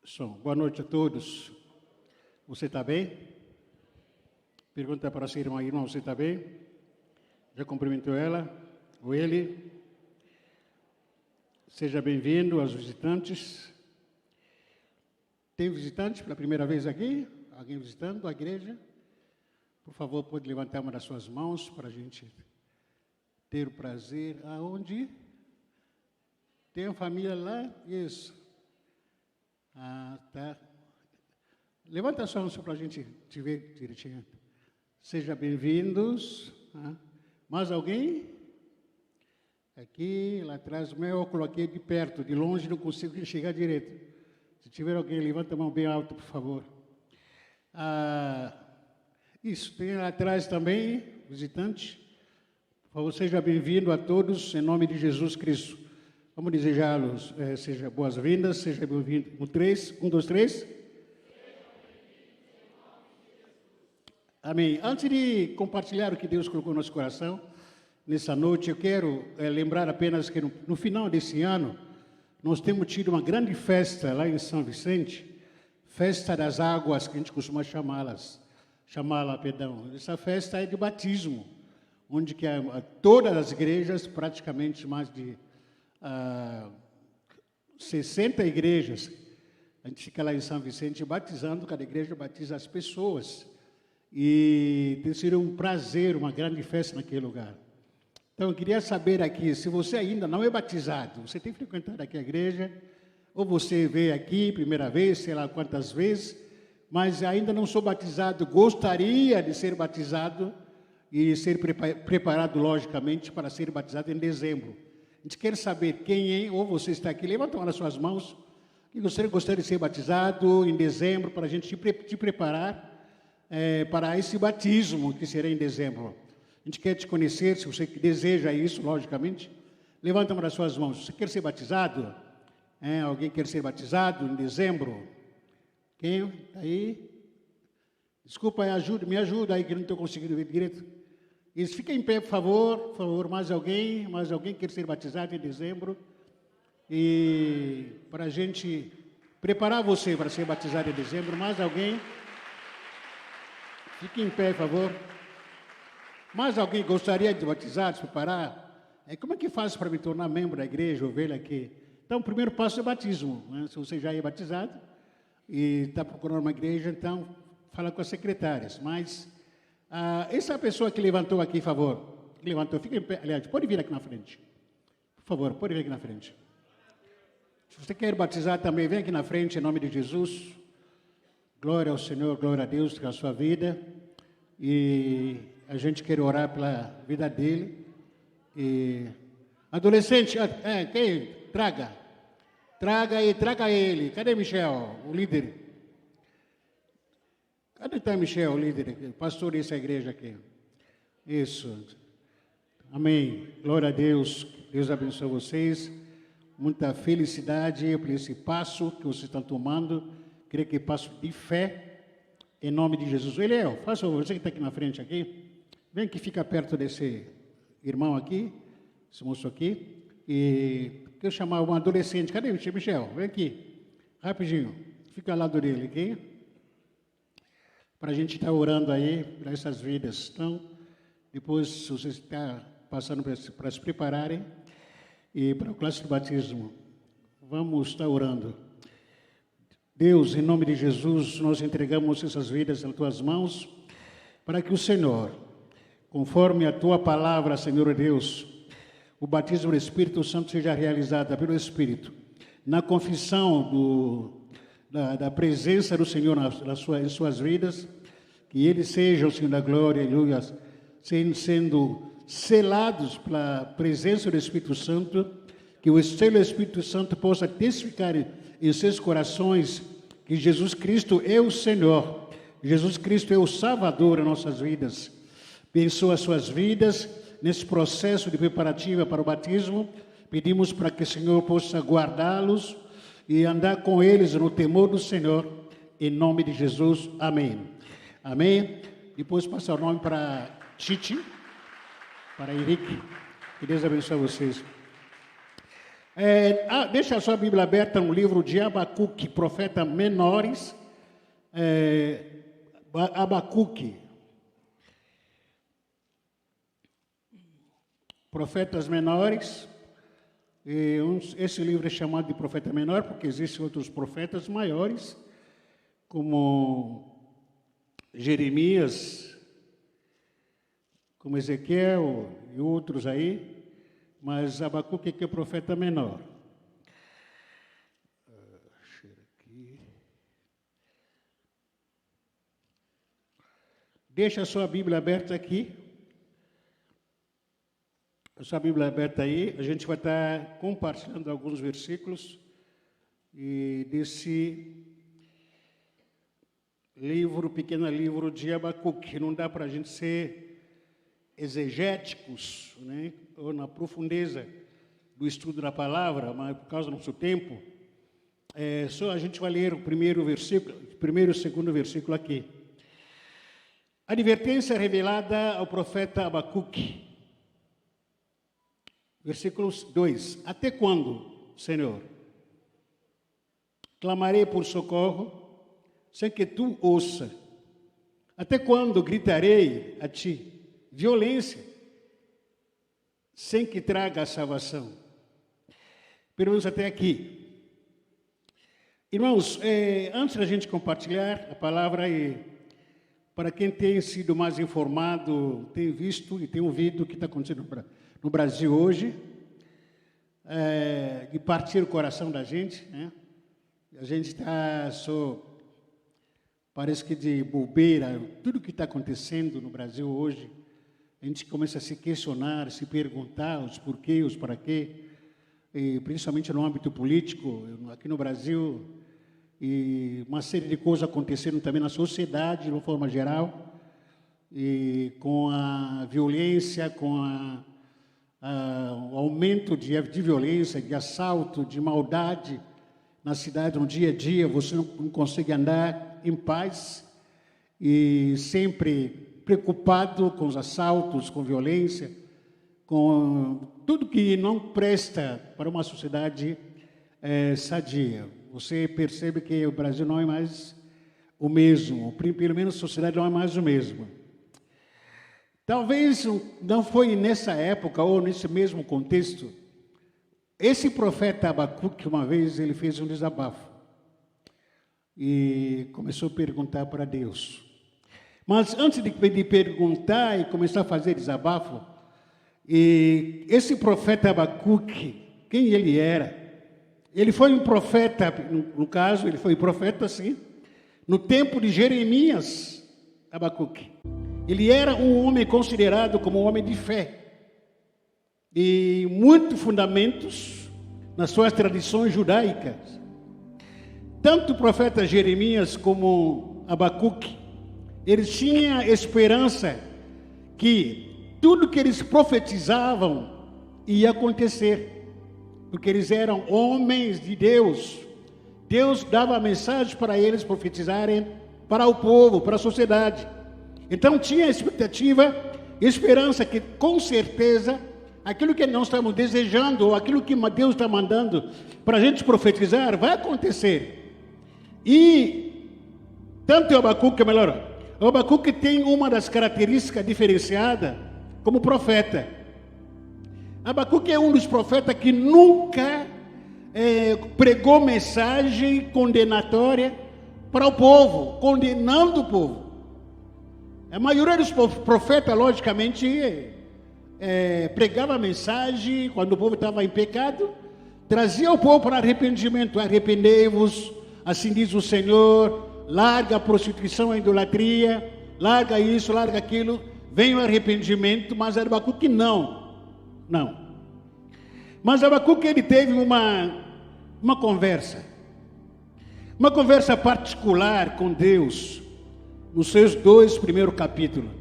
Som. Boa noite a todos. Você está bem? Pergunta para a sua irmã, você está bem? Já cumprimentou ela? Ou ele? Seja bem-vindo aos visitantes. Tem visitante pela primeira vez aqui? Alguém visitando a igreja? Por favor, pode levantar uma das suas mãos para a gente ter o prazer. Aonde? Tem uma família lá? Isso. Ah, tá. Levanta a sua mão para a gente te ver direitinho. Sejam bem-vindos. Mais alguém? Aqui, lá atrás, o meu eu coloquei de perto, de longe não consigo chegar direito. Se tiver alguém, levanta a mão bem alto, por favor. Isso, tem lá atrás também, visitante. Por favor, seja bem-vindo a todos, em nome de Jesus Cristo. Vamos desejá-los, seja boas-vindas, seja bem-vindo. Um, dois, três. Amém. Antes de compartilhar o que Deus colocou no nosso coração, nessa noite, eu quero lembrar apenas que no final desse ano, nós temos tido uma grande festa lá em São Vicente, Festa das Águas, que a gente costuma chamá-la. Essa festa é de batismo, onde que todas as igrejas, praticamente mais de 60 igrejas, a gente fica lá em São Vicente batizando, cada igreja batiza as pessoas. E tem sido um prazer, uma grande festa naquele lugar. Então, eu queria saber aqui, se você ainda não é batizado, você tem frequentado aqui a igreja, ou você veio aqui primeira vez, sei lá quantas vezes, mas ainda não sou batizado, gostaria de ser batizado e ser preparado, logicamente, para ser batizado em dezembro. A gente quer saber quem é, ou você está aqui, levanta uma das suas mãos, e você gostaria de ser batizado em dezembro, para a gente te preparar para esse batismo que será em dezembro. A gente quer te conhecer, se você deseja isso, logicamente. Levanta uma das suas mãos. Você quer ser batizado? Alguém quer ser batizado em dezembro? Quem? Aí? Desculpa, me ajuda aí, que não estou conseguindo ver direito. Isso, fica em pé, por favor. Por favor, mais alguém quer ser batizado em dezembro? E para a gente preparar você para ser batizado em dezembro, mais alguém? Fique em pé, por favor. Mais alguém gostaria de batizar, de se preparar? Como é que faz para me tornar membro da igreja, ovelha aqui? Então, o primeiro passo é batismo. Se você já é batizado e está procurando uma igreja, então, fala com as secretárias. Mas, essa pessoa que levantou aqui, por favor, fica em pé, aliás, pode vir aqui na frente. Por favor, pode vir aqui na frente. Se você quer batizar também, vem aqui na frente, em nome de Jesus. Glória ao Senhor, glória a Deus pela sua vida. E a gente quer orar pela vida dele. E adolescente, quem? Traga ele. Cadê Michel, o líder? Cadê está Michel, o líder, pastor dessa igreja aqui? Isso. Amém. Glória a Deus. Deus abençoe vocês. Muita felicidade por esse passo que vocês estão tomando. Creio que passo de fé, em nome de Jesus. Eliel, faça favor, você que está aqui na frente aqui, vem que fica perto desse irmão aqui, esse moço aqui, e quero chamar um adolescente. Cadê o Michel? Vem aqui, rapidinho, fica ao lado dele aqui, para a gente estar orando aí para essas vidas. Então, depois, se você está passando para se prepararem, e para o clássico batismo, vamos estar orando. Deus, em nome de Jesus, nós entregamos essas vidas nas tuas mãos, para que o Senhor, conforme a tua palavra, Senhor Deus, o batismo do Espírito Santo seja realizado pelo Espírito, na confissão da presença do Senhor em suas vidas, que eles sejam, Senhor da glória, aleluia, sendo selados pela presença do Espírito Santo, que o selo do Espírito Santo possa testificar em seus corações que Jesus Cristo é o Senhor, Jesus Cristo é o Salvador em nossas vidas. Abençoa as suas vidas nesse processo de preparativa para o batismo. Pedimos para que o Senhor possa guardá-los e andar com eles no temor do Senhor, em nome de Jesus. Amém. Amém. Depois passar o nome para Titi, para Henrique. Que Deus abençoe vocês. Deixa a sua Bíblia aberta no livro de Abacuque, profeta menores. Abacuque. Profetas menores. Esse livro é chamado de profeta menor porque existem outros profetas maiores, como Jeremias, como Ezequiel e outros aí. Mas Abacuque que é profeta menor. Deixa a sua Bíblia aberta aqui. A sua Bíblia aberta aí. A gente vai estar compartilhando alguns versículos desse livro, pequeno livro de Abacuque. Não dá para a gente ser exegéticos, né, ou na profundeza do estudo da palavra, mas por causa do nosso tempo, só a gente vai ler o primeiro e segundo versículo aqui. Advertência revelada ao profeta Abacuque. Versículo 2. Até quando, Senhor, clamarei por socorro, sem que tu ouça? Até quando gritarei a ti violência, sem que traga a salvação? Pelo menos até aqui. Irmãos, antes da gente compartilhar a palavra, para quem tem sido mais informado, tem visto e tem ouvido o que está acontecendo no Brasil hoje, de partir o coração da gente, né? A gente está parece que de bobeira, tudo que está acontecendo no Brasil hoje. A gente começa a se questionar, se perguntar os porquês, os para quê, principalmente no âmbito político, aqui no Brasil, e uma série de coisas acontecendo também na sociedade, de uma forma geral, e com a violência, com o aumento de violência, de assalto, de maldade na cidade, no dia a dia, você não consegue andar em paz, e sempre preocupado com os assaltos, com violência, com tudo que não presta para uma sociedade sadia. Você percebe que o Brasil não é mais o mesmo, pelo menos a sociedade não é mais o mesmo. Talvez não foi nessa época ou nesse mesmo contexto. Esse profeta Abacuque, uma vez, ele fez um desabafo e começou a perguntar para Deus. Mas antes de perguntar e começar a fazer desabafo, esse profeta Abacuque, quem ele era? Ele foi um profeta, no caso, ele foi profeta, sim, no tempo de Jeremias, Abacuque. Ele era um homem considerado como um homem de fé, e muitos fundamentos nas suas tradições judaicas. Tanto o profeta Jeremias como Abacuque, eles tinham esperança que tudo que eles profetizavam ia acontecer, porque eles eram homens de Deus. Deus dava mensagem para eles profetizarem para o povo, para a sociedade. Então tinha expectativa, esperança que com certeza aquilo que nós estamos desejando, ou aquilo que Deus está mandando para a gente profetizar, vai acontecer. E tanto o Abacuque, melhor, o Abacuque tem uma das características diferenciadas como profeta. Abacuque é um dos profetas que nunca pregou mensagem condenatória para o povo, condenando o povo. A maioria dos profetas, logicamente, pregava mensagem quando o povo estava em pecado, trazia o povo para arrependimento. Arrependei-vos, assim diz o Senhor. Larga a prostituição, a idolatria, larga isso, larga aquilo, vem o arrependimento. Mas Abacuque não. Mas Abacuque, ele teve uma conversa particular com Deus, nos seus 2 primeiros capítulos.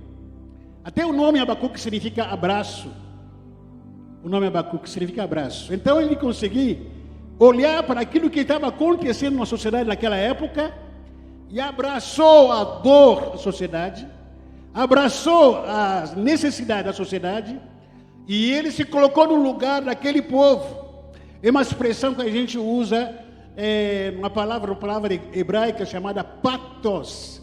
Até o nome Abacuque significa abraço. O nome Abacuque significa abraço. Então ele conseguiu olhar para aquilo que estava acontecendo na sociedade naquela época, e abraçou a dor da sociedade, abraçou as necessidades da sociedade, e ele se colocou no lugar daquele povo. É uma expressão que a gente usa, uma palavra hebraica chamada patos.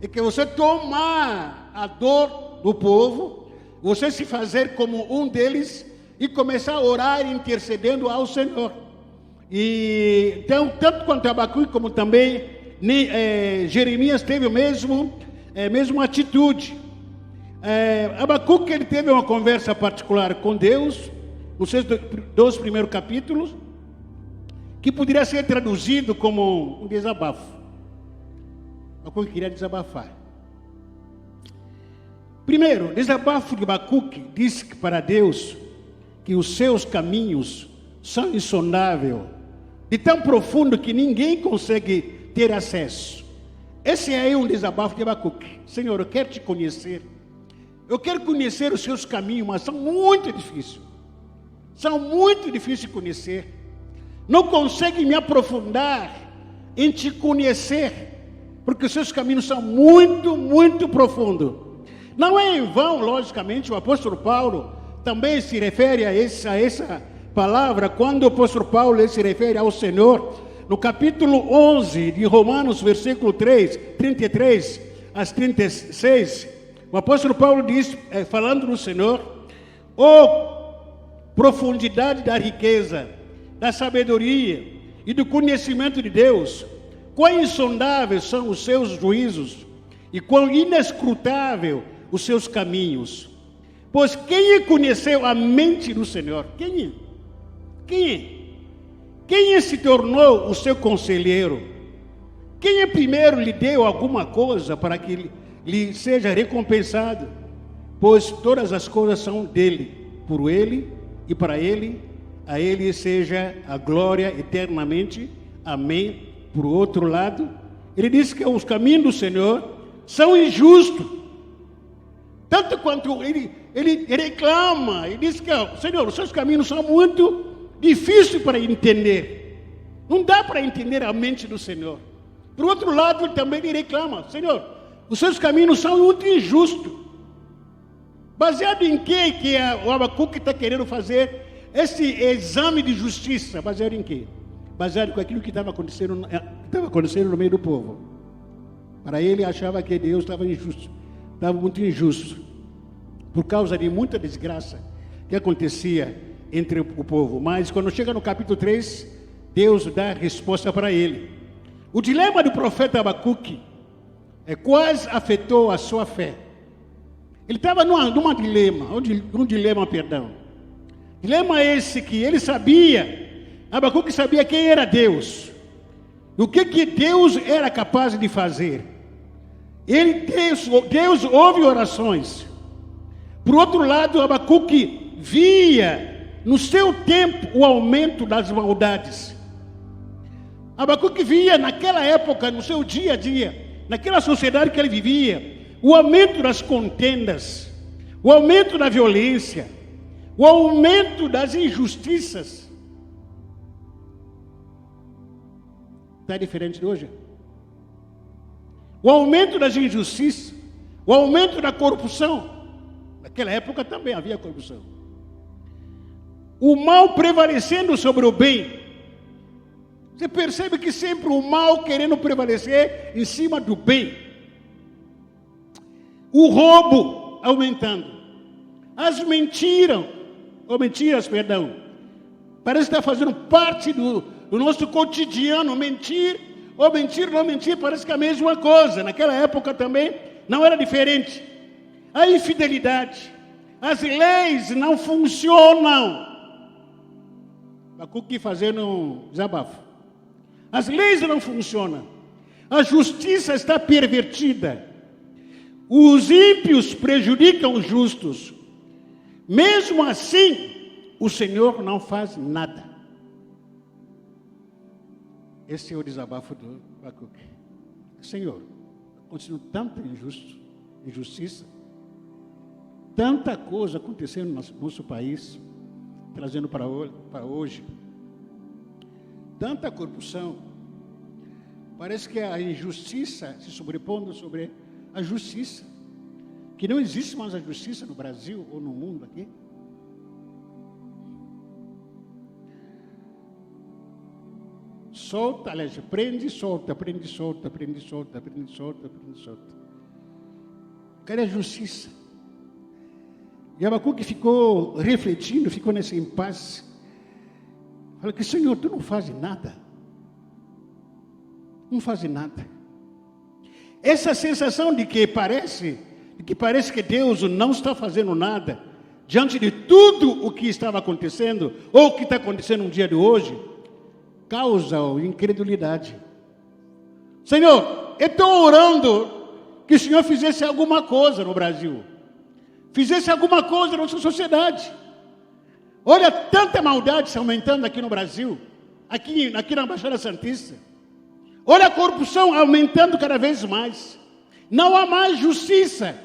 É que você tomar a dor do povo, você se fazer como um deles e começar a orar intercedendo ao Senhor. E então, tanto quanto Abacuque como também Jeremias teve a mesma atitude. Abacuque, ele teve uma conversa particular com Deus, nos seus 2 primeiros capítulos, que poderia ser traduzido como um desabafo. Abacuque queria desabafar. Primeiro, desabafo de Abacuque diz para Deus que os seus caminhos são insondáveis, de tão profundo que ninguém consegue ter acesso. Esse é um desabafo de Abacuque. Senhor, eu quero te conhecer. Eu quero conhecer os seus caminhos, mas são muito difíceis. São muito difíceis de conhecer. Não consigo me aprofundar em te conhecer, porque os seus caminhos são muito, muito profundos. Não é em vão, logicamente, o apóstolo Paulo também se refere a essa palavra, quando o apóstolo Paulo se refere ao Senhor, no capítulo 11 de Romanos, versículo 33 a 36, o apóstolo Paulo diz, falando do Senhor: profundidade da riqueza, da sabedoria e do conhecimento de Deus, quão insondáveis são os seus juízos e quão inescrutável os seus caminhos. Pois quem conheceu a mente do Senhor? Quem se tornou o seu conselheiro? Quem primeiro lhe deu alguma coisa para que lhe seja recompensado? Pois todas as coisas são dele, por ele e para ele, a ele seja a glória eternamente. Amém. Por outro lado, ele diz que os caminhos do Senhor são injustos. Tanto quanto ele reclama, ele diz que, Senhor, os seus caminhos são muito difíceis para entender. Não dá para entender a mente do Senhor. Por outro lado, ele também reclama: Senhor, os seus caminhos são muito injustos. Baseado em que o Abacuque está querendo fazer esse exame de justiça? Baseado em quê? Baseado com aquilo que estava acontecendo no meio do povo. Para ele, achava que Deus estava injusto. Estava muito injusto, por causa de muita desgraça que acontecia entre o povo. Mas quando chega no capítulo 3, Deus dá a resposta para ele. O dilema do profeta Abacuque quase afetou a sua fé. Ele estava num dilema. Dilema esse que ele sabia, Abacuque sabia quem era Deus, o que Deus era capaz de fazer. Deus ouve orações. Por outro lado, Abacuque via no seu tempo o aumento das maldades. Abacuque via naquela época, no seu dia a dia, naquela sociedade que ele vivia, o aumento das contendas, o aumento da violência, o aumento das injustiças. Está diferente de hoje? O aumento das injustiças, o aumento da corrupção. Naquela época também havia corrupção. O mal prevalecendo sobre o bem. Você percebe que sempre o mal querendo prevalecer em cima do bem. O roubo aumentando. As mentiras, parece que está fazendo parte do nosso cotidiano. Mentir, ou mentir, não mentir, parece que é a mesma coisa. Naquela época também não era diferente. A infidelidade, as leis não funcionam. Abacuque fazendo um desabafo. As leis não funcionam. A justiça está pervertida. Os ímpios prejudicam os justos. Mesmo assim, o Senhor não faz nada. Esse é o desabafo do Abacuque. Senhor, continua tanta injustiça, tanta coisa acontecendo no nosso país, trazendo para hoje, tanta corrupção. Parece que a injustiça se sobrepondo sobre a justiça, que não existe mais a justiça no Brasil ou no mundo aqui. solta, aliás, prende, solta, prende, solta, prende, solta, prende, solta, prende, solta. Cadê a justiça? E Abacuque ficou refletindo, ficou nesse impasse. Falou que, Senhor, tu não fazes nada. Não fazes nada. Essa sensação de que parece que Deus não está fazendo nada, diante de tudo o que estava acontecendo, ou o que está acontecendo no dia de hoje, causa incredulidade. Senhor, eu estou orando que o Senhor fizesse alguma coisa no Brasil. Fizesse alguma coisa na nossa sociedade. Olha, tanta maldade se aumentando aqui no Brasil, aqui na Baixada Santista. Olha a corrupção aumentando cada vez mais. Não há mais justiça.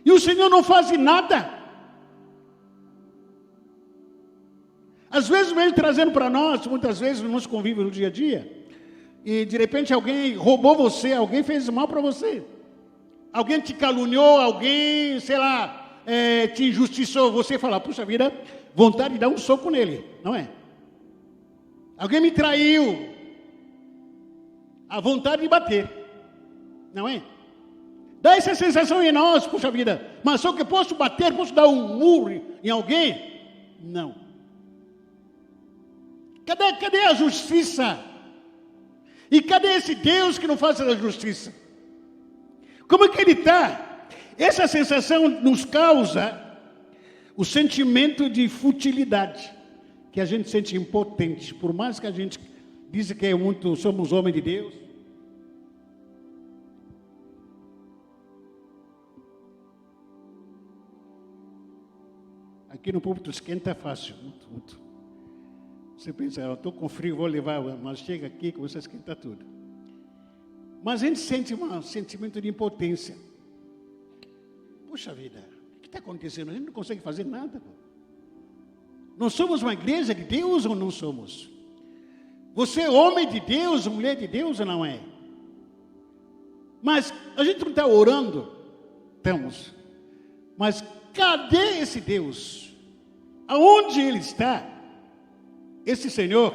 E o Senhor não faz nada. Às vezes vem trazendo para nós, muitas vezes no nosso convívio no dia a dia, e de repente alguém roubou você, alguém fez mal para você. Alguém te caluniou, alguém, sei lá, te injustiçou. Você fala, puxa vida, vontade de dar um soco nele, não é? Alguém me traiu, a vontade de bater, não é? Dá essa sensação em nós, puxa vida, mas só que posso bater, posso dar um murro em alguém? Não. Cadê a justiça? E cadê esse Deus que não faz a justiça? Como é que ele está? Essa sensação nos causa o sentimento de futilidade, que a gente sente impotente, por mais que a gente diz que somos homens de Deus. Aqui no púlpito esquenta fácil, muito. Você pensa, eu estou com frio, vou levar, mas chega aqui que você esquenta tudo. Mas a gente sente um sentimento de impotência. Puxa vida, o que está acontecendo? A gente não consegue fazer nada. Nós somos uma igreja de Deus ou não somos? Você é homem de Deus, mulher de Deus ou não é? Mas a gente não está orando? Estamos. Mas cadê esse Deus? Aonde ele está? Esse Senhor?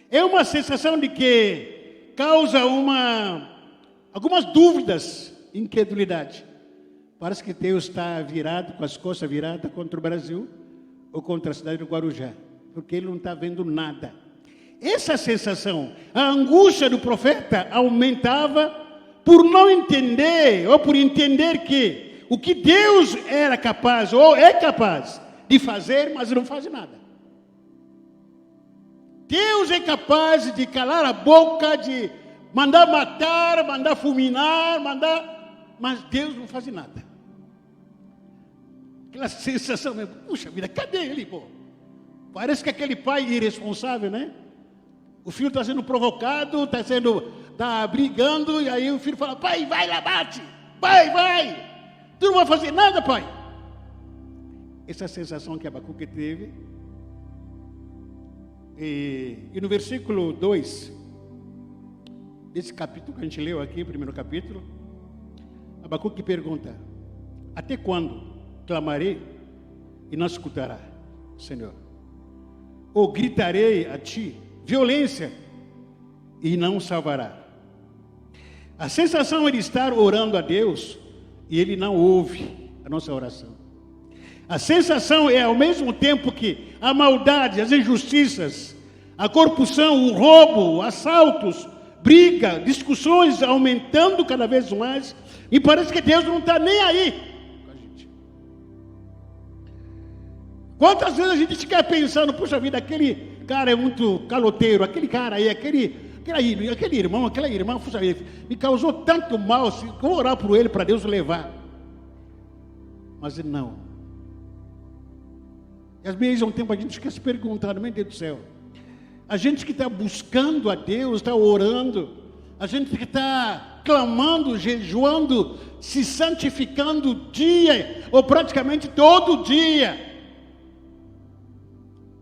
É uma sensação de que causa algumas dúvidas, incredulidade. Parece que Deus está virado, com as costas viradas contra o Brasil ou contra a cidade do Guarujá, porque ele não está vendo nada. Essa sensação, a angústia do profeta aumentava por não entender, ou por entender que o que Deus era capaz, ou é capaz de fazer, mas não faz nada. Deus é capaz de calar a boca, de mandar matar, mandar fulminar, mas Deus não faz nada. Aquela sensação, puxa vida, cadê ele, pô? Parece que aquele pai irresponsável, né? O filho está sendo provocado, está brigando, e aí o filho fala, pai, vai lá, bate, pai, vai, tu não vai fazer nada, pai. Essa sensação que Abacuque teve. E no versículo 2, desse capítulo que a gente leu aqui, primeiro capítulo, Abacuque pergunta, até quando clamarei e não escutará, Senhor? Ou gritarei a ti, violência, e não salvará? A sensação é de estar orando a Deus e Ele não ouve a nossa oração. A sensação é ao mesmo tempo que a maldade, as injustiças, a corrupção, o roubo, assaltos, briga, discussões aumentando cada vez mais, e parece que Deus não está nem aí com a gente. Quantas vezes a gente fica pensando, puxa vida, aquele cara é muito caloteiro, aquele cara aí, aquele irmão, aquela irmã, puxa vida, me causou tanto mal, assim, vou orar por ele para Deus levar. Mas não. E às vezes, há um tempo, a gente fica se perguntando, meu Deus do céu, a gente que está buscando a Deus, está orando, a gente que está clamando, jejuando, se santificando dia, ou praticamente todo dia,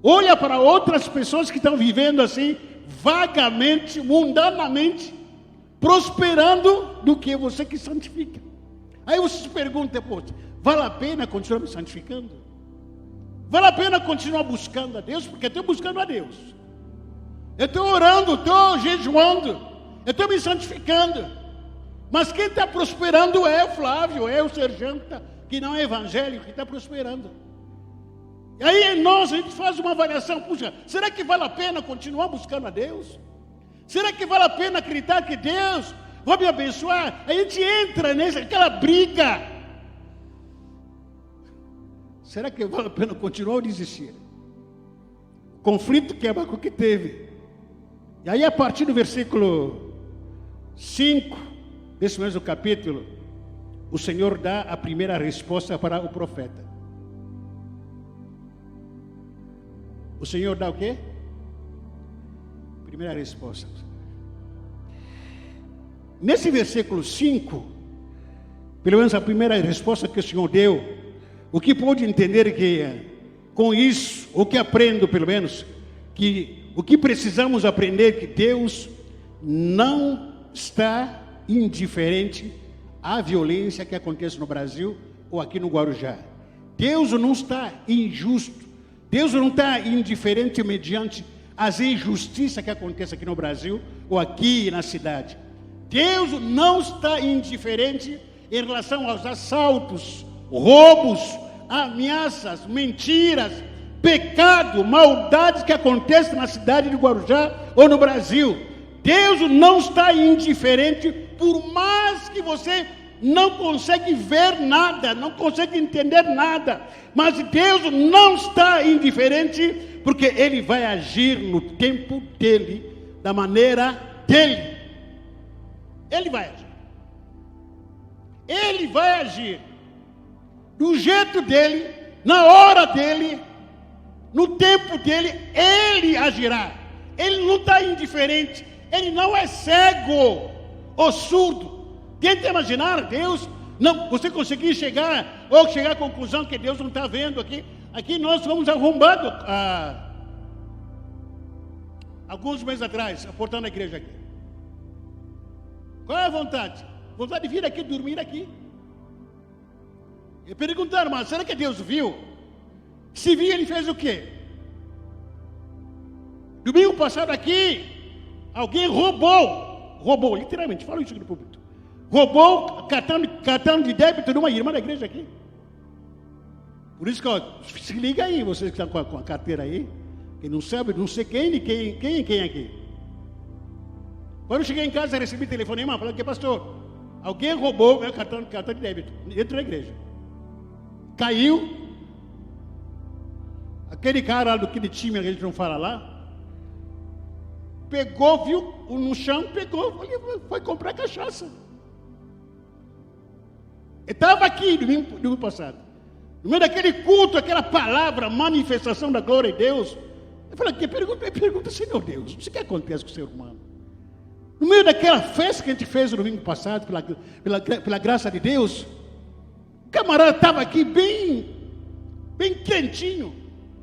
olha para outras pessoas que estão vivendo assim, vagamente, mundanamente, prosperando do que você que santifica. Aí você se pergunta, poxa, vale a pena continuar me santificando? Vale a pena continuar buscando a Deus, porque estou buscando a Deus. Eu estou orando, estou jejuando, eu estou me santificando. Mas quem está prosperando é o Flávio, é o Serjão, que não é evangélico, que está prosperando. E aí a gente faz uma avaliação, puxa, será que vale a pena continuar buscando a Deus? Será que vale a pena acreditar que Deus vai me abençoar? A gente entra naquela briga. Será que vale a pena continuar ou desistir? O conflito que Abacuque teve. E aí a partir do versículo 5, desse mesmo capítulo, o Senhor dá a primeira resposta para o profeta. O Senhor dá o quê? Primeira resposta. Nesse versículo 5, pelo menos a primeira resposta que o Senhor deu, o que pode entender que com isso, o que aprendo pelo menos, que o que precisamos aprender que Deus não está indiferente à violência que acontece no Brasil ou aqui no Guarujá. Deus não está injusto. Deus não está indiferente mediante as injustiças que acontecem aqui no Brasil ou aqui na cidade. Deus não está indiferente em relação aos assaltos, roubos, ameaças, mentiras, pecado, maldades que acontecem na cidade de Guarujá ou no Brasil. Deus não está indiferente, por mais que você não consegue ver nada, não consegue entender nada, mas Deus não está indiferente, porque Ele vai agir no tempo dEle, da maneira dEle. Ele vai agir. Ele vai agir do jeito dEle, na hora dEle, no tempo dEle, Ele agirá. Ele não está indiferente, Ele não é cego ou surdo. Tenta imaginar Deus, não, você conseguir chegar à conclusão que Deus não está vendo aqui. Aqui nós fomos arrombados alguns meses atrás, aportando a igreja aqui. Qual é a vontade? Vontade de vir aqui, dormir aqui. E perguntaram, mas será que Deus viu? Se viu, Ele fez o quê? Domingo passado aqui, alguém roubou, literalmente, falo isso aqui no público. Roubou cartão de débito de uma irmã da igreja aqui. Por isso que, ó, se liga aí, vocês que estão com a carteira aí, quem não sabe, não sei quem aqui. Quando eu cheguei em casa, recebi telefonema falando que, pastor, alguém roubou meu cartão de débito dentro da igreja. Caiu. Aquele cara do time, a gente não fala lá, pegou, viu no chão, foi comprar cachaça. Eu estava aqui domingo passado, no meio daquele culto, aquela palavra, manifestação da glória de Deus. Eu falei, pergunta, Senhor Deus, o que acontece com o ser humano? No meio daquela festa que a gente fez no domingo passado, pela graça de Deus, o camarada estava aqui bem quentinho,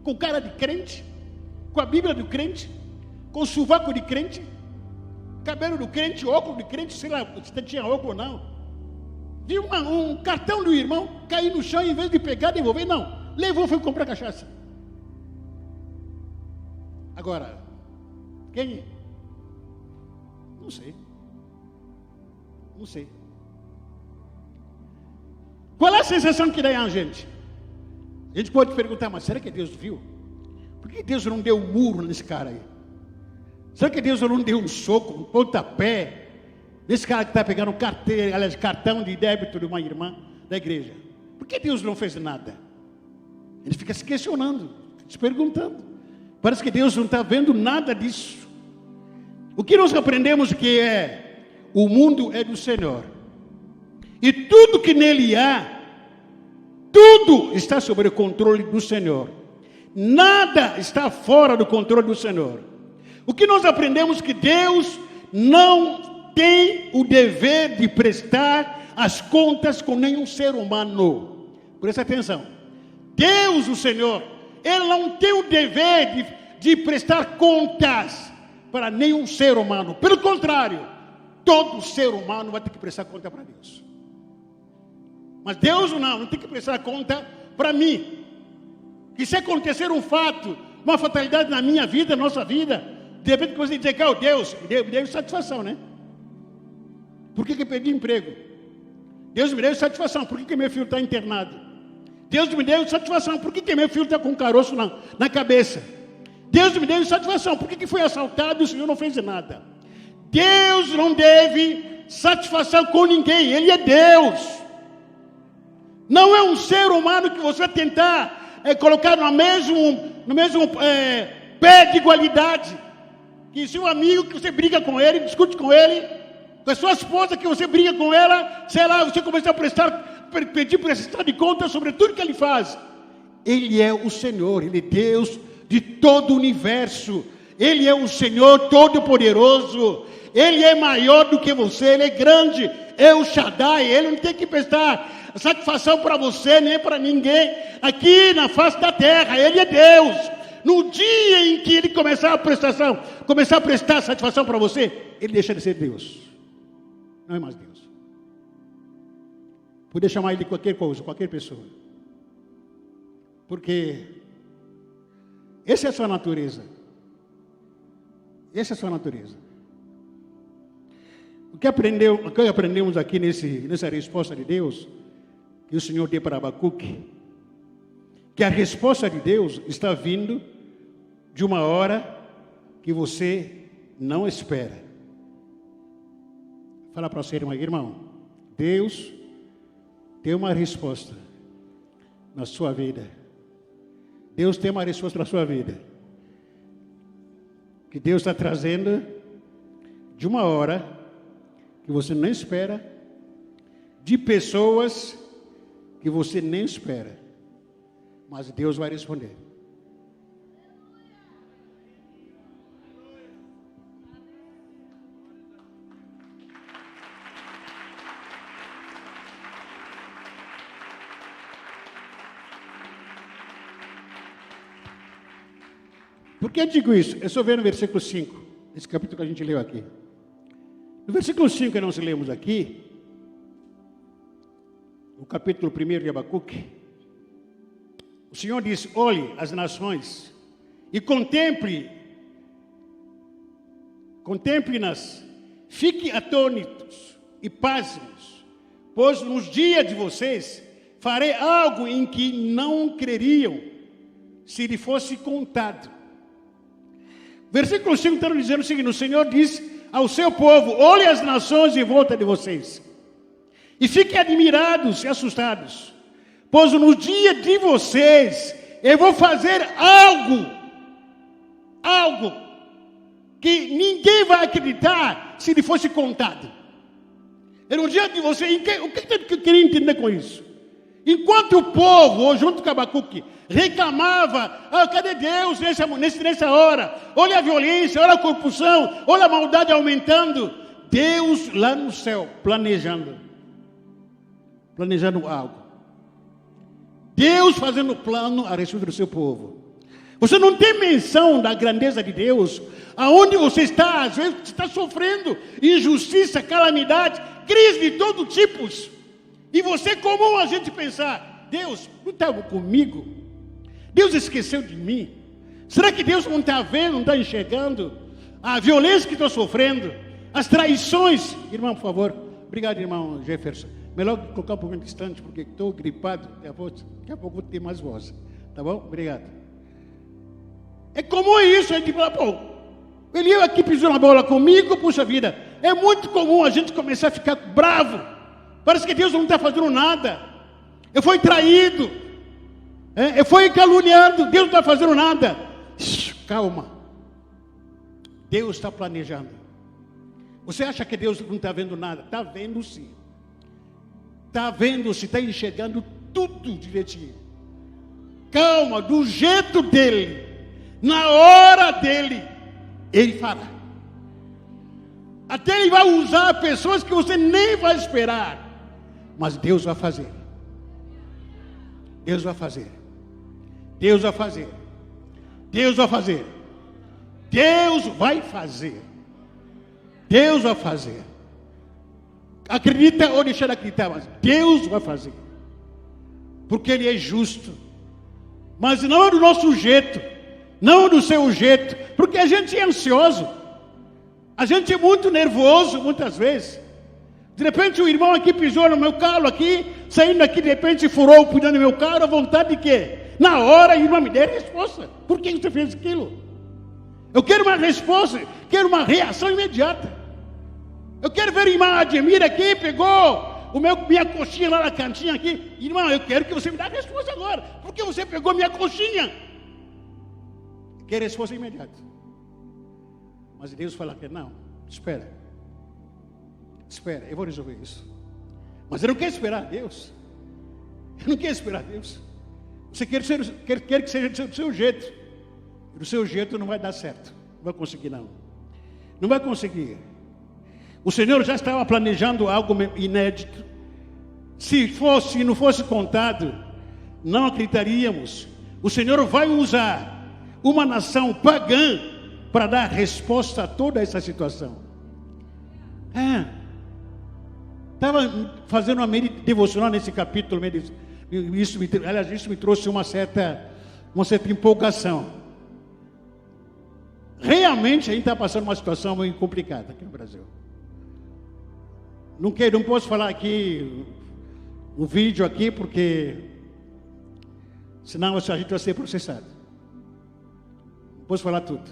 com cara de crente, com a Bíblia do crente, com sovaco de crente, cabelo do crente, óculos de crente, sei lá se tinha óculos ou não. Viu um cartão do irmão cair no chão, em vez de pegar e devolver, não. Levou, foi comprar cachaça. Agora, quem? Não sei. Qual é a sensação que dá a gente? A gente pode perguntar, mas será que Deus viu? Por que Deus não deu um murro nesse cara aí? Será que Deus não deu um soco, um pontapé nesse cara que está pegando cartão de débito de uma irmã da igreja? Por que Deus não fez nada? Ele fica se questionando, se perguntando. Parece que Deus não está vendo nada disso. O que nós aprendemos que o mundo é do Senhor. E tudo que nele há, tudo está sob o controle do Senhor. Nada está fora do controle do Senhor. O que nós aprendemos que Deus não tem o dever de prestar as contas com nenhum ser humano. Presta atenção. Deus, o Senhor, Ele não tem o dever de prestar contas para nenhum ser humano. Pelo contrário, todo ser humano vai ter que prestar conta para Deus. Mas Deus não tem que prestar conta para mim. Que se acontecer um fato, uma fatalidade na minha vida, na nossa vida, De repente você diz, Deus, me deu satisfação, né? Por que eu perdi emprego? Deus me deu satisfação, por que meu filho está internado? Deus me deu satisfação, por que meu filho está com um caroço na cabeça? Deus me deu satisfação, por que foi assaltado e o Senhor não fez nada? Deus não deve satisfação com ninguém, Ele é Deus. Não é um ser humano que você vai tentar colocar no mesmo pé de igualdade. Que seu amigo que você briga com ele, discute com ele, com a sua esposa que você briga com ela, sei lá, você começa a pedir prestar de conta sobre tudo que ele faz. Ele é o Senhor, Ele é Deus de todo o universo. Ele é o Senhor Todo-Poderoso. Ele é maior do que você, Ele é grande, é o Shaddai. Ele não tem que prestar satisfação para você, nem para ninguém, aqui na face da terra. Ele é Deus. No dia em que Ele começar a prestar satisfação para você, Ele deixa de ser Deus, não é mais Deus. Poder chamar Ele de qualquer coisa, qualquer pessoa, porque essa é a sua natureza. Essa é a sua natureza. O que aprendemos aqui nessa resposta de Deus, que o Senhor deu para Abacuque, que a resposta de Deus está vindo de uma hora que você não espera. Fala para você, irmão, Deus tem uma resposta na sua vida. Deus tem uma resposta na sua vida, que Deus está trazendo de uma hora que você nem espera, de pessoas que você nem espera, mas Deus vai responder. Por que eu digo isso? É só ver no versículo 5, esse capítulo que a gente leu aqui. No versículo 5 que nós lemos aqui, o capítulo 1 de Abacuque, o Senhor diz: olhe as nações e contemple-nas, fique atônitos e pasmos, pois nos dias de vocês farei algo em que não creriam, se lhe fosse contado. Versículo 5 está dizendo o seguinte: o Senhor diz ao seu povo: olhe as nações em volta de vocês, e fiquem admirados e assustados, pois no dia de vocês eu vou fazer algo que ninguém vai acreditar se lhe fosse contado. É no dia de vocês. O que eu queria entender com isso? Enquanto o povo, junto com Abacuque, reclamava: cadê Deus nessa hora? Olha a violência, olha a corrupção, olha a maldade aumentando. Deus lá no céu, planejando algo. Deus fazendo plano a respeito do seu povo. Você não tem menção da grandeza de Deus. Aonde você está, às vezes você está sofrendo injustiça, calamidade, crise de todo tipo. E você, é comum a gente pensar: Deus não estava comigo? Deus esqueceu de mim? Será que Deus não está vendo, não está enxergando a violência que estou sofrendo, as traições? Irmão, por favor. Obrigado, irmão Jefferson. Melhor colocar um pouquinho distante, porque estou gripado. Daqui a pouco vou ter mais voz. Tá bom? Obrigado. É comum isso, a gente fala: pô, ele aqui pisou na bola comigo, puxa vida. É muito comum a gente começar a ficar bravo. Parece que Deus não está fazendo nada. Eu fui traído. Eu fui caluniado. Deus não está fazendo nada. Calma. Deus está planejando. Você acha que Deus não está vendo nada? Está vendo sim. Está vendo se está enxergando tudo direitinho. Calma, do jeito dele, na hora dele, ele fará. Até ele vai usar pessoas que você nem vai esperar. Mas Deus vai fazer. Deus vai fazer. Deus vai fazer. Deus vai fazer. Deus vai fazer. Deus vai fazer. Acredita ou deixa de acreditar, mas Deus vai fazer. Porque Ele é justo. Mas não é do nosso jeito. não do seu jeito, porque a gente é ansioso, a gente é muito nervoso muitas vezes. De repente o irmão aqui pisou no meu carro aqui, saindo aqui de repente furou o pneu do meu carro, a vontade de quê? Na hora, irmã, me dê a resposta. Por que você fez aquilo? Eu quero uma resposta, quero uma reação imediata. Eu quero ver a irmã Ademir aqui, pegou minha coxinha lá na cantinha aqui. Irmão, eu quero que você me dê a resposta agora. Por que você pegou minha coxinha? Quero resposta imediata. Mas Deus fala que não, espera, eu vou resolver isso. Mas eu não quero esperar Deus. Eu não quero esperar Deus. Você quer que seja do seu jeito. Do seu jeito não vai dar certo. Não vai conseguir não. Não vai conseguir. O Senhor já estava planejando algo inédito. Se não fosse contado, não acreditaríamos. O Senhor vai usar uma nação pagã para dar resposta a toda essa situação. Estava fazendo uma devocional nesse capítulo. Isso me trouxe uma certa empolgação. Realmente a gente está passando uma situação muito complicada aqui no Brasil. Não posso falar aqui um vídeo aqui, porque senão a gente vai ser processado. Não posso falar tudo.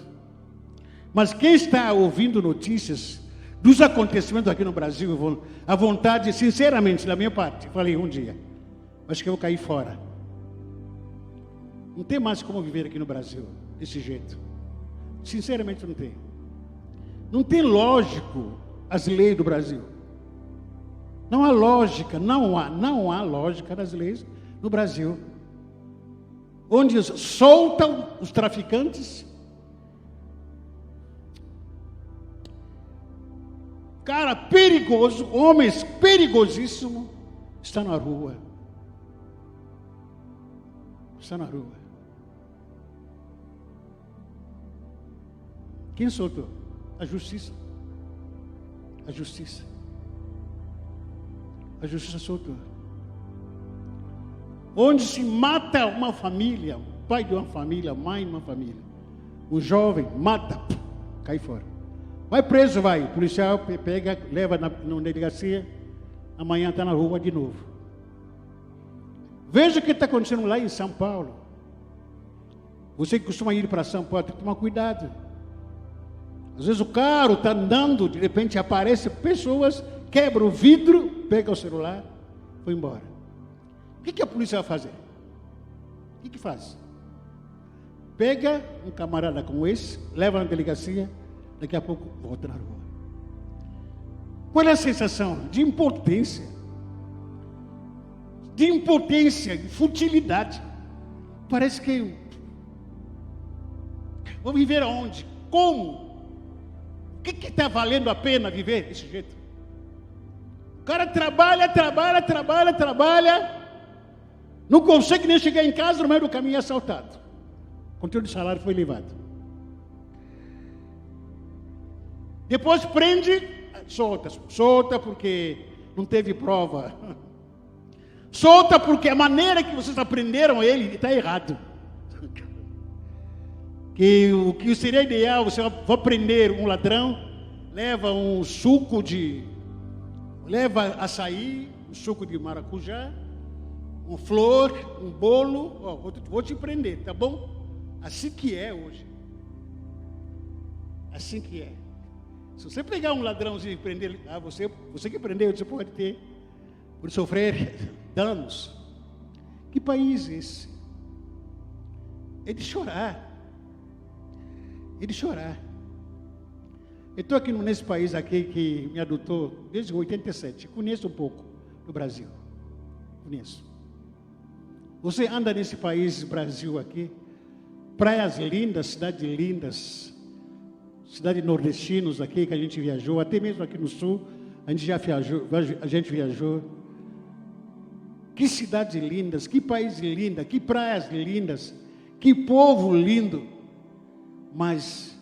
Mas quem está ouvindo notícias dos acontecimentos aqui no Brasil, a vontade, sinceramente, da minha parte, falei um dia, acho que eu vou cair fora. Não tem mais como viver aqui no Brasil desse jeito. Sinceramente não tem. Não tem lógico as leis do Brasil. Não há lógica, não há lógica nas leis no Brasil. Onde soltam os traficantes. Cara perigoso, homens perigosíssimos, está na rua. Está na rua. Quem soltou? A justiça. A justiça. A justiça soltou. Onde se mata uma família, pai de uma família, mãe de uma família, um jovem mata, cai fora. Vai preso, vai. O policial pega, leva na delegacia, amanhã está na rua de novo. Veja o que está acontecendo lá em São Paulo. Você que costuma ir para São Paulo, tem que tomar cuidado. Às vezes o carro está andando, de repente aparecem pessoas, quebra o vidro, pega o celular, foi embora. O que a polícia vai fazer? O que faz? Pega um camarada como esse, leva na delegacia, daqui a pouco volta na rua. Qual é a sensação? De impotência. De impotência, de futilidade. Parece que... Vou viver aonde? Como? O que está valendo a pena viver desse jeito? O cara trabalha, não consegue nem chegar em casa, no meio do caminho é assaltado. O conteúdo de salário foi levado. Depois prende, solta porque não teve prova. Solta porque a maneira que vocês aprenderam ele está errado. Que o que seria ideal, você vai prender um ladrão, leva um suco leva açaí, um suco de maracujá, uma flor, um bolo, vou te prender, tá bom? Assim que é hoje. Assim que é. Se você pegar um ladrãozinho e prender, você que prendeu, você pode sofrer danos. Que país é esse? É de chorar. É de chorar. Eu estou aqui nesse país aqui que me adotou desde 87. Conheço um pouco do Brasil. Conheço. Você anda nesse país, Brasil aqui, praias lindas, cidades lindas, cidades nordestinos aqui que a gente viajou, até mesmo aqui no sul, a gente viajou. Que cidades lindas, que país lindo, que praias lindas, que povo lindo. Mas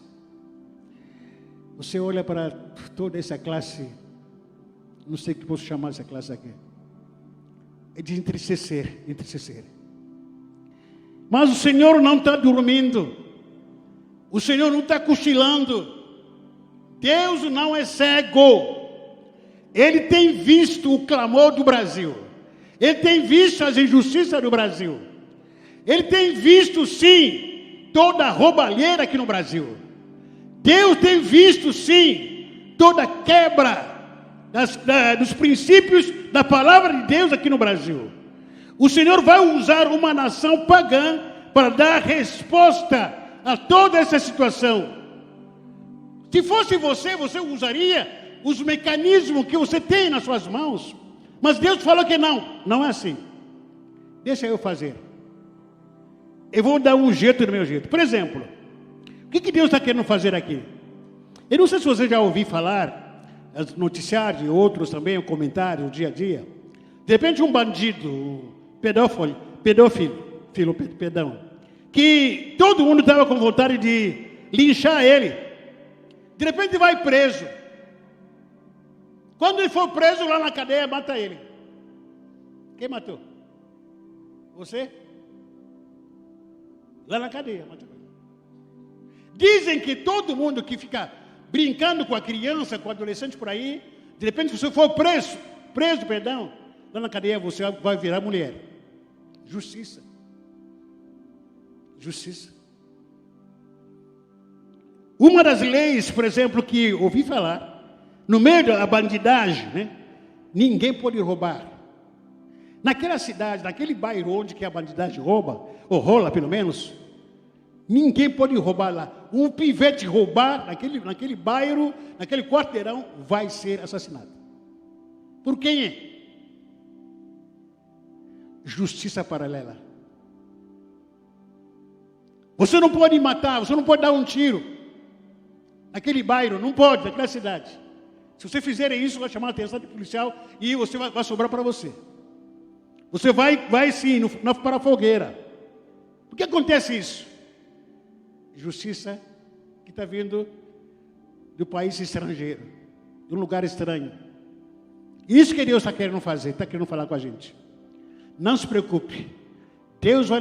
você olha para toda essa classe, não sei o que posso chamar essa classe aqui, é de entristecer. Mas o Senhor não está dormindo. O Senhor não está cochilando. Deus não é cego. Ele tem visto o clamor do Brasil. Ele tem visto as injustiças do Brasil. Ele tem visto, sim, toda a roubalheira aqui no Brasil. Deus tem visto, sim, toda a quebra dos princípios da palavra de Deus aqui no Brasil. O Senhor vai usar uma nação pagã para dar resposta a toda essa situação. Se fosse você usaria os mecanismos que você tem nas suas mãos. Mas Deus falou que não é assim. Deixa eu fazer. Eu vou dar um jeito do meu jeito. Por exemplo, o que Deus está querendo fazer aqui? Eu não sei se você já ouviu falar, os noticiários e outros também, comentários, o dia a dia. De repente um bandido, um pedófilo, que todo mundo estava com vontade de linchar ele. De repente vai preso. Quando ele for preso lá na cadeia, mata ele. Quem matou? Você? Lá na cadeia, matou ele. Dizem que todo mundo que fica brincando com a criança, com o adolescente por aí, de repente se você for preso, lá na cadeia você vai virar mulher. Justiça. Uma das leis, por exemplo, que ouvi falar, no meio da bandidagem, né? Ninguém pode roubar. Naquela cidade, naquele bairro onde que a bandidagem rouba, ou rola pelo menos, ninguém pode roubar lá. Um pivete roubar naquele bairro, naquele quarteirão, vai ser assassinado. Por quem é? Justiça paralela. Você não pode matar, você não pode dar um tiro naquele bairro, não pode, naquela cidade. Se você fizer isso, vai chamar a atenção do policial e você vai sobrar para você. Você vai sim, para a fogueira. Por que acontece isso? Justiça que está vindo do país estrangeiro, de um lugar estranho. Isso que Deus está querendo fazer, está querendo falar com a gente. Não se preocupe. Deus vai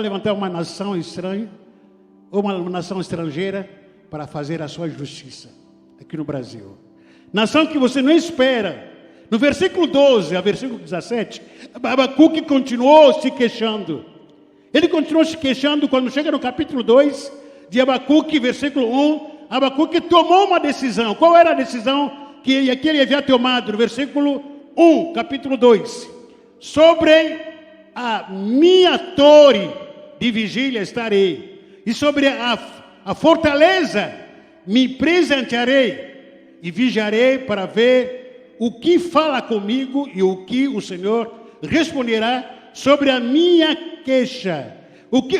levantar uma nação estranha, ou uma nação estrangeira, para fazer a sua justiça aqui no Brasil. Nação que você não espera. No versículo 12 a versículo 17, Abacuque continuou se queixando. Ele continuou se queixando quando chega no capítulo 2 de Abacuque, versículo 1. Abacuque tomou uma decisão. Qual era a decisão que ele havia tomado? No versículo 1, capítulo 2. Sobre a minha torre de vigília estarei, e sobre a fortaleza me presentearei, e vigiarei para ver o que fala comigo e o que o Senhor responderá sobre a minha queixa.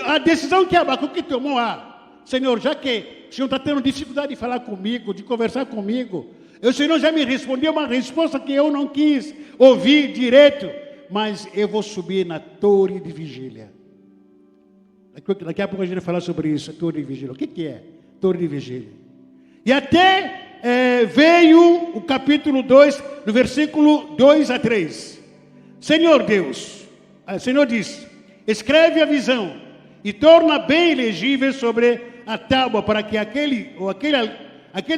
A decisão que Abacuque tomou, Senhor, já que o Senhor está tendo dificuldade de falar comigo, de conversar comigo, o Senhor já me respondeu uma resposta que eu não quis ouvir direito, mas eu vou subir na torre de vigília. Daqui a pouco a gente vai falar sobre isso, a torre de vigília. O que é torre de vigília? E até veio o capítulo 2, no versículo 2 a 3. Senhor Deus, o Senhor diz, escreve a visão e torna bem legível sobre a tábua, para que aquele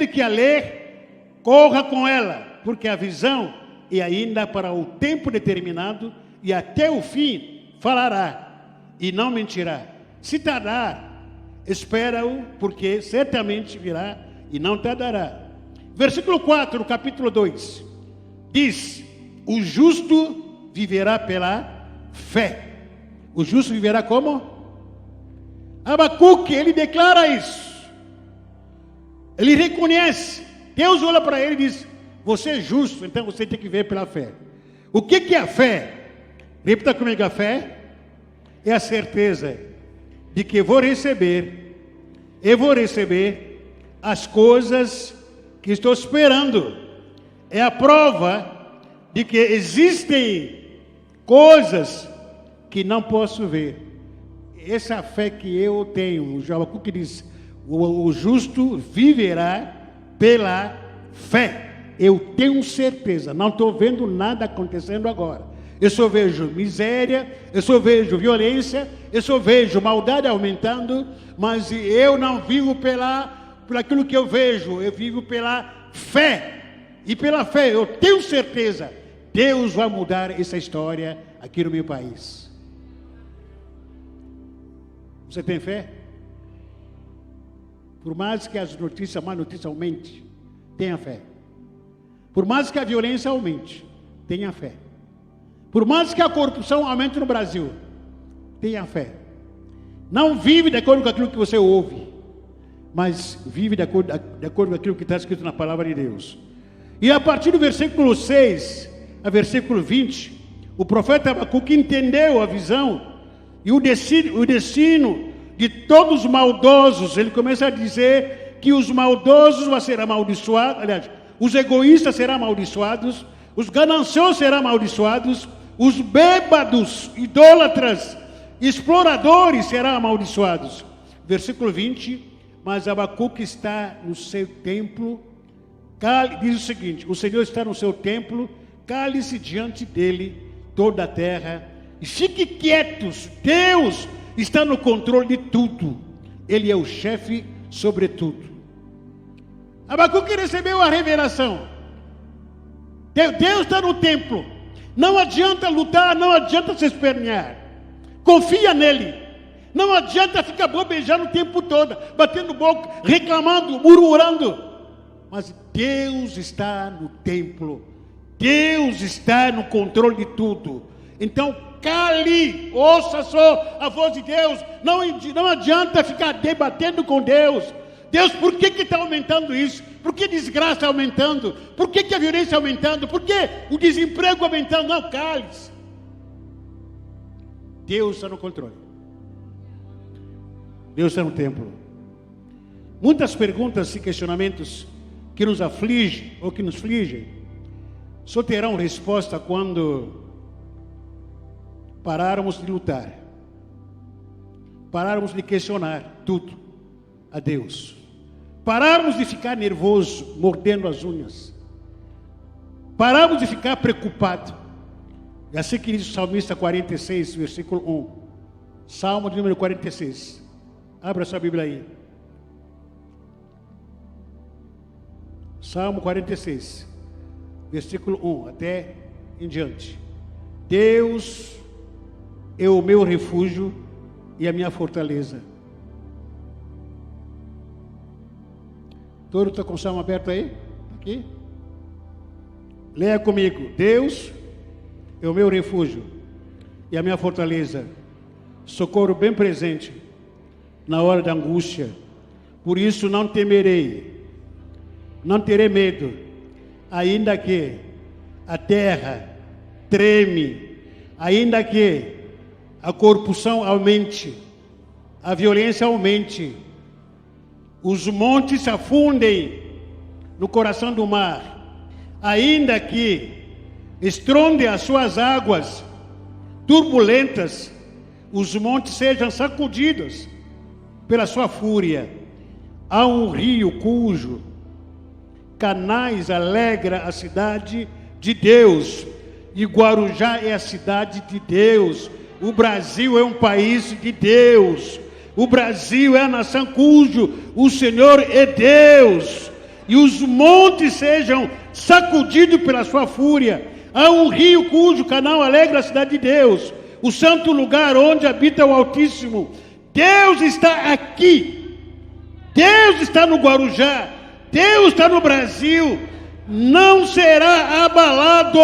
que a ler, corra com ela, porque a visão é ainda para o tempo determinado, e até o fim falará, e não mentirá. Se tardar, espera-o, porque certamente virá, e não tardará. Versículo 4, do capítulo 2, diz, o justo viverá pela fé. O justo viverá como? Abacuque, ele declara isso. Ele reconhece. Deus olha para ele e diz, você é justo, então você tem que viver pela fé. O que é a fé? Repita comigo, a fé é a certeza de que eu vou receber as coisas que estou esperando. É a prova de que existem coisas que não posso ver. Essa é a fé que eu tenho. O Abacuque diz, o justo viverá pela fé. Eu tenho certeza, não estou vendo nada acontecendo agora. eu só vejo miséria, eu só vejo violência, eu só vejo maldade aumentando, mas eu não vivo por aquilo que eu vejo, eu vivo pela fé. E pela fé, eu tenho certeza, Deus vai mudar essa história aqui no meu país. Você tem fé? Por mais que as notícias, má notícia aumente, tenha fé. Por mais que a violência aumente, tenha fé. Por mais que a corrupção aumente no Brasil, tenha fé. Não vive de acordo com aquilo que você ouve, mas vive de acordo com aquilo que está escrito na palavra de Deus. E a partir do versículo 6 a versículo 20, o profeta Abacuque entendeu a visão e o destino de todos os maldosos. Ele começa a dizer que os maldosos vão ser amaldiçoados, aliás, os egoístas serão amaldiçoados, os gananciosos serão amaldiçoados, os bêbados, idólatras, exploradores serão amaldiçoados. Versículo 20, mas Abacuque está no seu templo, diz o seguinte: o Senhor está no seu templo, cale-se diante dele toda a terra, e fique quietos, Deus está no controle de tudo, Ele é o chefe sobre tudo. Abacuque recebeu a revelação, Deus está no templo, não adianta lutar, não adianta se espernear, confia nele, não adianta ficar bobejando o tempo todo, batendo boca, reclamando, murmurando, mas Deus está no templo, Deus está no controle de tudo. Então cale, ouça só a voz de Deus, não adianta ficar debatendo com Deus. Deus, por que está aumentando isso? Por que a desgraça está aumentando? Por que a violência está aumentando? Por que o desemprego aumentando? Não, cale-se. Deus está no controle. Deus está no templo. Muitas perguntas e questionamentos que nos afligem ou que nos afligem só terão resposta quando pararmos de lutar, pararmos de questionar tudo a Deus, pararmos de ficar nervoso, mordendo as unhas, pararmos de ficar preocupado. É assim que diz o salmista 46, versículo 1. Salmo de número 46. Abra sua Bíblia aí. Salmo 46, versículo 1 até em diante. Deus é o meu refúgio e a minha fortaleza. Todo está com o salmo aberto aí? Aqui? Leia comigo. Deus é o meu refúgio e a minha fortaleza, socorro bem presente na hora da angústia. Por isso não temerei, não terei medo, ainda que a terra treme, ainda que a corrupção aumente, a violência aumente, os montes se afundem no coração do mar, ainda que estronde as suas águas turbulentas, os montes sejam sacudidos pela sua fúria. Há um rio cujo canais alegra a cidade de Deus, e Guarujá é a cidade de Deus. O Brasil é um país de Deus. O Brasil é a nação cujo o Senhor é Deus, e os montes sejam sacudidos pela sua fúria. Há um rio cujo canal alegra a cidade de Deus, o santo lugar onde habita o Altíssimo. Deus está aqui, Deus está no Guarujá, Deus está no Brasil, não será abalado.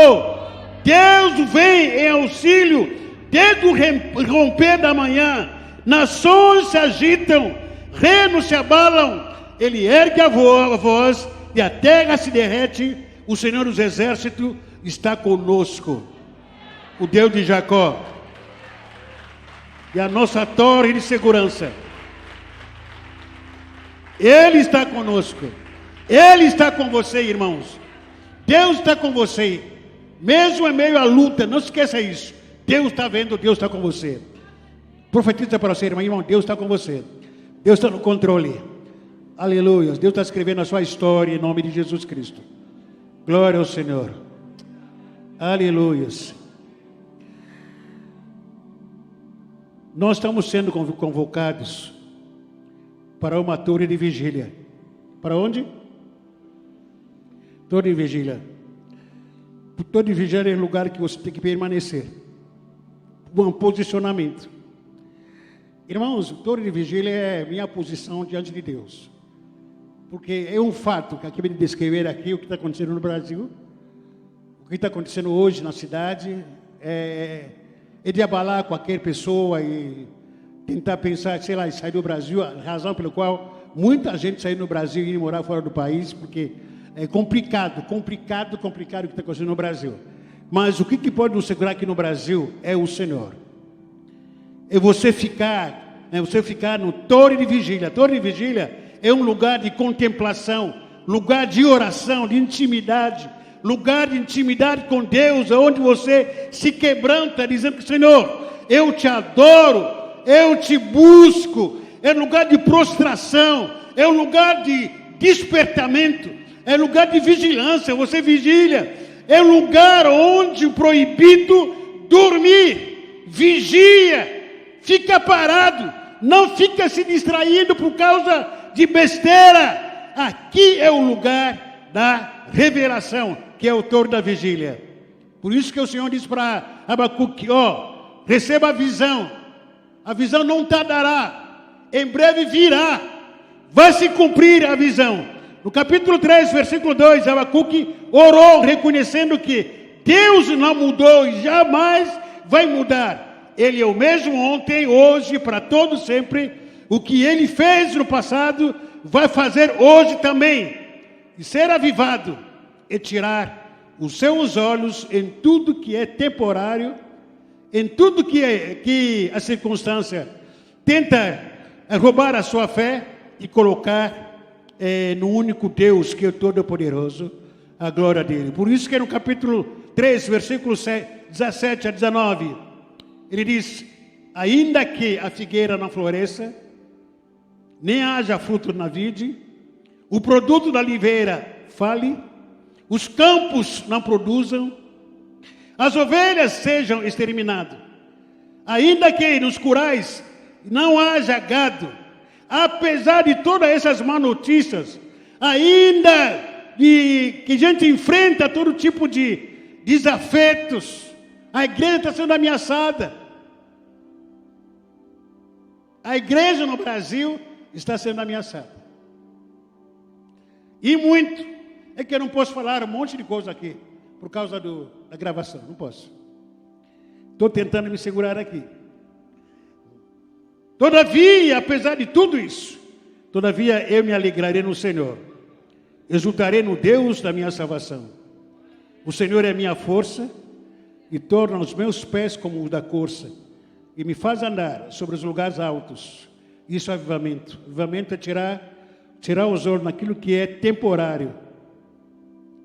Deus vem em auxílio desde o romper da manhã. Nações se agitam, reinos se abalam, Ele ergue a voz e a terra se derrete. O Senhor dos Exércitos está conosco, o Deus de Jacó e a nossa torre de segurança. Ele está conosco, Ele está com você, irmãos. Deus está com você, mesmo em meio à luta. Não esqueça isso. Deus está vendo, Deus está com você. Profetiza para você, irmão, Deus está com você. Deus está no controle. Aleluia. Deus está escrevendo a sua história em nome de Jesus Cristo. Glória ao Senhor. Aleluia. Nós estamos sendo convocados para uma torre de vigília. Para onde? Torre de vigília. Torre de vigília é o lugar que você tem que permanecer. Um posicionamento. Irmãos, torre de vigília é minha posição diante de Deus. Porque é um fato que acabei de descrever aqui, o que está acontecendo no Brasil, o que está acontecendo hoje na cidade, é de abalar qualquer pessoa e tentar pensar, sei lá, em sair do Brasil, a razão pela qual muita gente saiu do Brasil e ir morar fora do país, porque é complicado o que está acontecendo no Brasil. Mas o que pode nos segurar aqui no Brasil é o Senhor. É você ficar no torre de vigília. Torre de vigília é um lugar de contemplação, lugar de oração, de intimidade, lugar de intimidade com Deus, onde você se quebranta, dizendo: Senhor, eu te adoro, eu te busco. É lugar de prostração, é um lugar de despertamento, é lugar de vigilância. Você vigilia, é lugar onde o proibido dormir, vigia, fica parado, não fica se distraindo por causa de besteira. Aqui é o lugar da revelação, que é o torre da vigília. Por isso que o Senhor diz para Abacuque: receba a visão não tardará, em breve virá, vai se cumprir a visão. No capítulo 3, versículo 2, Abacuque orou, reconhecendo que Deus não mudou e jamais vai mudar. Ele é o mesmo ontem, hoje, para todo sempre. O que ele fez no passado, vai fazer hoje também. E ser avivado é tirar os seus olhos em tudo que é temporário, em tudo que a circunstância tenta roubar a sua fé, e colocar no único Deus, que é o Todo-Poderoso, a glória dele. Por isso que no capítulo 3, versículos 17 a 19, ele diz: ainda que a figueira não floresça, nem haja fruto na vide, o produto da oliveira fale, os campos não produzam, as ovelhas sejam exterminadas, ainda que nos currais não haja gado, apesar de todas essas más notícias, ainda que a gente enfrenta todo tipo de desafetos, a igreja está sendo ameaçada. A igreja no Brasil está sendo ameaçada. E muito. É que eu não posso falar um monte de coisa aqui, por causa da gravação, não posso. Estou tentando me segurar aqui. Todavia, apesar de tudo isso, todavia eu me alegrarei no Senhor, exultarei no Deus da minha salvação. O Senhor é a minha força e torna os meus pés como os da corça, e me faz andar sobre os lugares altos. Isso é avivamento. Avivamento é tirar os olhos naquilo que é temporário.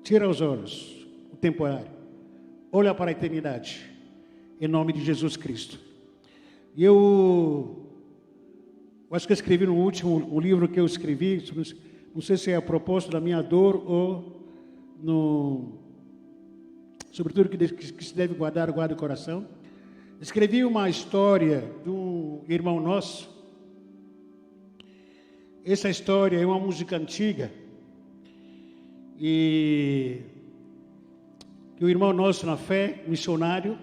Tira os olhos, o temporário. Olha para a eternidade, em nome de Jesus Cristo. E eu acho que eu escrevi no último o livro que eu escrevi, não sei se é a propósito da minha dor ou sobretudo que se deve guarda o coração. Escrevi uma história de um irmão nosso. Essa história é uma música antiga e que o irmão nosso na fé, missionário,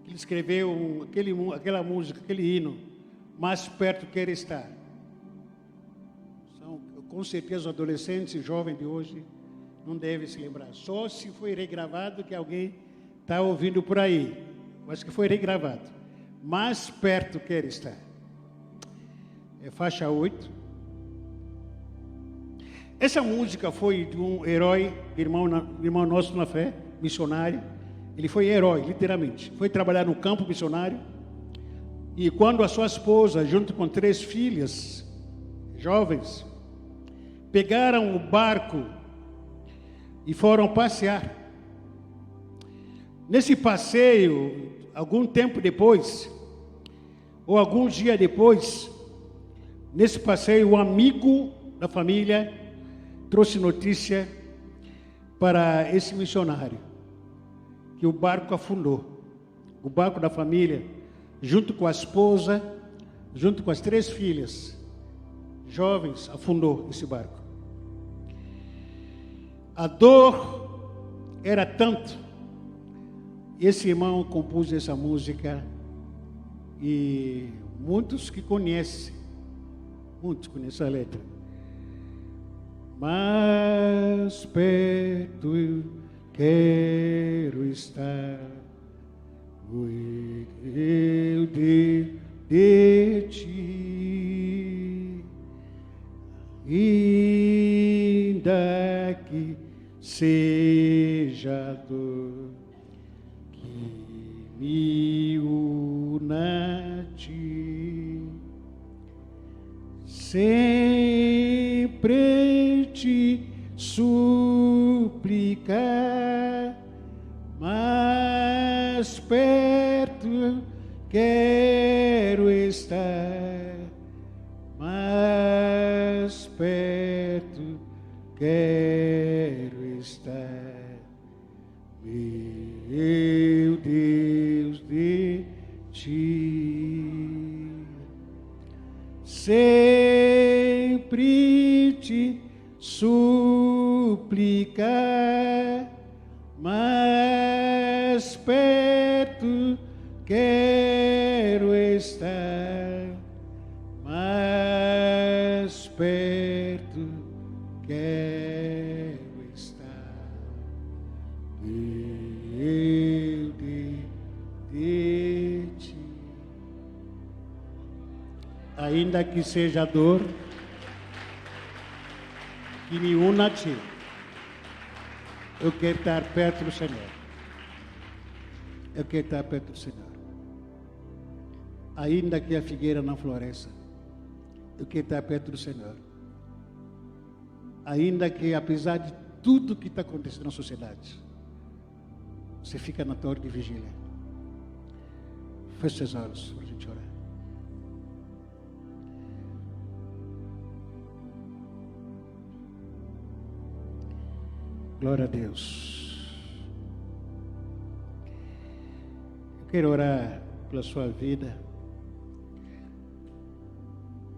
ele escreveu aquela música, aquele hino, mais perto quer estar. São, com certeza, os adolescentes e jovens de hoje não devem se lembrar. Só se foi regravado, que alguém está ouvindo por aí. Acho que foi regravado. Mais perto quer estar. É faixa 8. Essa música foi de um herói, irmão nosso na fé, missionário. Ele foi herói, literalmente. Foi trabalhar no campo missionário. E quando a sua esposa, junto com 3 filhas jovens, pegaram o barco e foram passear. Nesse passeio, algum tempo depois, ou alguns dias depois, nesse passeio, um amigo da família trouxe notícia para esse missionário que o barco afundou. O barco da família junto com a esposa, junto com as 3 filhas jovens, afundou esse barco. A dor era tanto. Esse irmão compôs essa música e muitos conhecem a letra. Mais perto eu quero estar, eu de ti, ainda que seja dor que me una a ti, sempre te suplicar, mais perto quero estar, mais perto quero estar, meu Deus, de ti, sempre te suplicar, mais perto quero estar, mais perto quero estar, eu de ti. Ainda que seja dor que me una a ti, eu quero estar perto do Senhor. Eu quero estar perto do Senhor. Ainda que a figueira não floresça, eu quero estar perto do Senhor. Ainda que, apesar de tudo que está acontecendo na sociedade, você fica na torre de vigília. Feche seus olhos para a gente orar. Glória a Deus. Eu quero orar pela sua vida.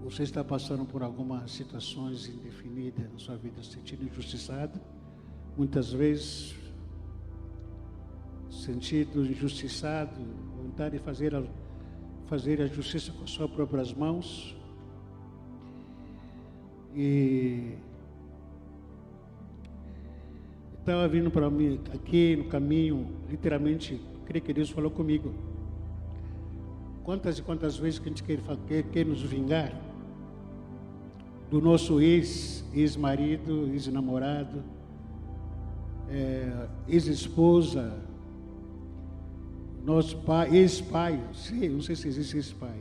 Você está passando por algumas situações indefinidas na sua vida, se sentindo injustiçado, muitas vezes sentido injustiçado, vontade de fazer a justiça com as suas próprias mãos. E estava vindo para mim aqui no caminho, literalmente, creio que Deus falou comigo. Quantas e quantas vezes que a gente quer nos vingar do nosso ex-marido, ex-namorado, ex-esposa, nosso pai, ex-pai, não sei se existe ex-pai,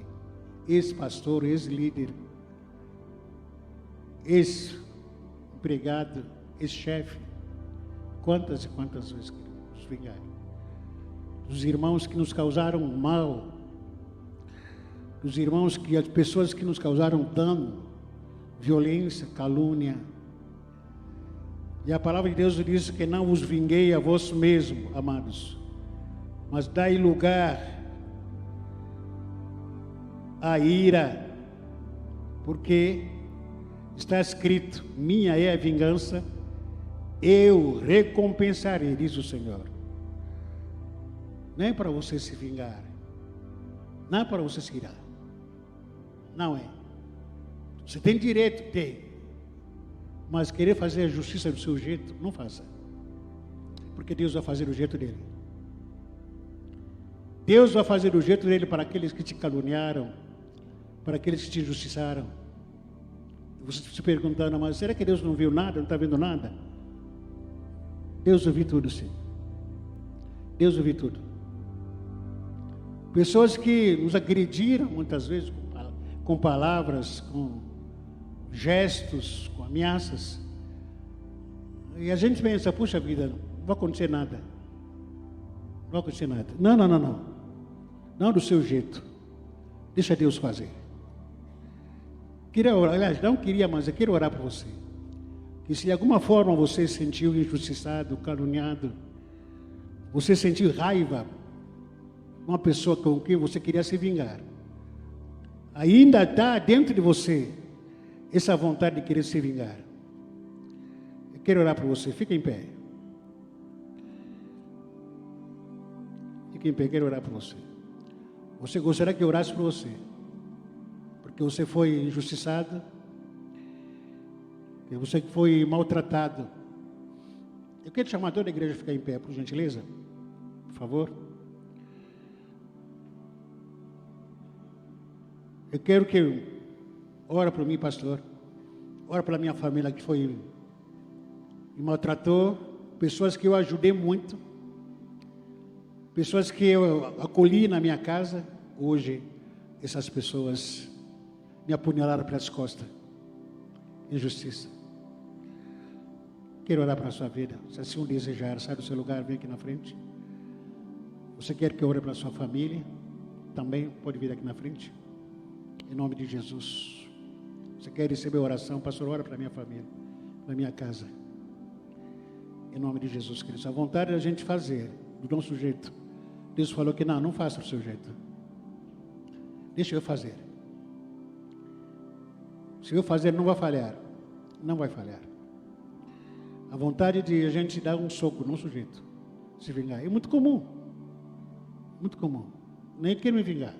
ex-pastor, ex-líder, ex-empregado, ex-chefe. Quantas e quantas vezes que nos vingaram? Dos irmãos que nos causaram mal, dos irmãos as pessoas que nos causaram dano, violência, calúnia. E a palavra de Deus diz que não vos vinguei a vós mesmo, amados, mas dai lugar à ira, porque está escrito: minha é a vingança, eu recompensarei, diz o Senhor. Não é para você se vingar, não é para você se irar, não é. Você tem direito, tem, mas querer fazer a justiça do seu jeito, não faça, porque Deus vai fazer do jeito dele. Deus vai fazer do jeito dele para aqueles que te caluniaram, para aqueles que te injustiçaram. Você se perguntando: mas será que Deus não viu nada, não está vendo nada? Deus ouviu tudo, sim. Deus ouviu tudo. Pessoas que nos agrediram muitas vezes com palavras, com gestos, com ameaças. E a gente pensa: puxa vida, não vai acontecer nada. Não vai acontecer nada. Não. Não do seu jeito. Deixa Deus fazer. Queria orar, aliás, não queria, mas eu quero orar por você. Que se de alguma forma você se sentiu injustiçado, caluniado, você sentiu raiva, uma pessoa com quem você queria se vingar. Ainda está dentro de você essa vontade de querer se vingar. Eu quero orar por você. Fica em pé. Fica em pé, quero orar por você. Você gostaria que eu orasse por você? Porque você foi injustiçado, que você foi maltratado. Eu quero chamar toda a igreja a ficar em pé, por gentileza. Por favor. Eu quero que ore por mim, pastor. Ore pela minha família que foi me maltratou. Pessoas que eu ajudei muito. Pessoas que eu acolhi na minha casa. Hoje, essas pessoas me apunhalaram pelas costas. Injustiça. Quero orar para a sua vida. Se assim o desejar, sai do seu lugar, vem aqui na frente. Você quer que eu ore para a sua família? Também pode vir aqui na frente. Em nome de Jesus. Você quer receber oração? Pastor, ora para a minha família, para a minha casa. Em nome de Jesus Cristo. A vontade é a gente fazer do nosso jeito. Deus falou que não faça do seu jeito. Deixa eu fazer. Se eu fazer, não vai falhar. Não vai falhar. A vontade de a gente dar um soco no nosso jeito. Se vingar. É muito comum. Muito comum. Nem quero me vingar.